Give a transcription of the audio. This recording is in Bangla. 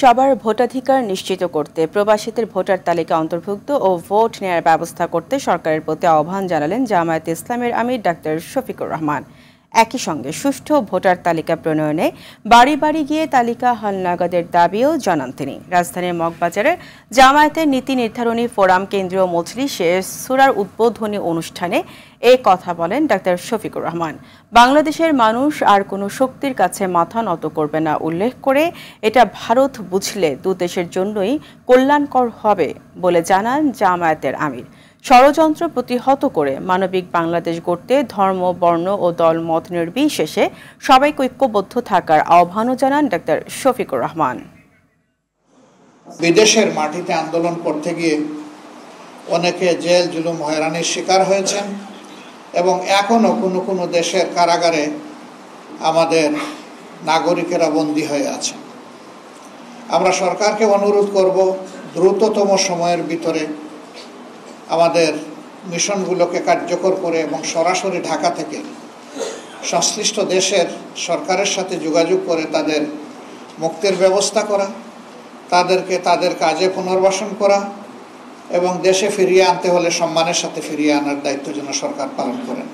সবার ভোটাধিকার নিশ্চিত করতে প্রবাসীদের ভোটার তালিকা অন্তর্ভুক্ত ও ভোট নেয়ার ব্যবস্থা করতে সরকারের প্রতি আহ্বান জানালেন জামায়াতে ইসলামের আমির ডাক্তার শফিকুর রহমান। একই সঙ্গে সুষ্ঠু ভোটার তালিকা প্রণয়নে বাড়ি বাড়ি গিয়ে তালিকা হালনাগাদের দাবিও জানান তিনি। রাজধানীর মগবাজারের জামায়াতের নীতি নির্ধারণী ফোরাম কেন্দ্রীয় মজলিসে সূরার উদ্বোধনী অনুষ্ঠানে এই কথা বলেন ডাক্তার শফিকুর রহমান। বাংলাদেশের মানুষ আর কোনো শক্তির কাছে মাথা নত করবে না উল্লেখ করে এটা ভারত বুঝলে দু দেশের জন্যই কল্যাণকর হবে বলে জানান জামায়াতের আমির। ষড়যন্ত্র প্রতিহত করে মানবিক বাংলাদেশ গড়তে ধর্ম, বর্ণ ও দল মত নির্বিশেষে সবাইকে ঐক্যবদ্ধ থাকার আহ্বানও জানান ডাক্তার শফিকুর রহমান। বিদেশের মাটিতে আন্দোলন করতে গিয়ে অনেকে জেল, জুলুম, হয়রানির শিকার হয়েছেন এবং এখনো কোনো দেশের কারাগারে আমাদের নাগরিকেরা বন্দী হয়ে আছে। আমরা সরকারকে অনুরোধ করব দ্রুততম সময়ের ভিতরে আমাদের মিশনগুলোকে কার্যকর করে এবং সরাসরি ঢাকা থেকে সংশ্লিষ্ট দেশের সরকারের সাথে যোগাযোগ করে তাদের মুক্তির ব্যবস্থা করা, তাদেরকে তাদের কাজে পুনর্বাসন করা এবং দেশে ফিরিয়ে আনতে হলে সম্মানের সাথে ফিরিয়ে আনার দায়িত্ব যেন সরকার পালন করেন।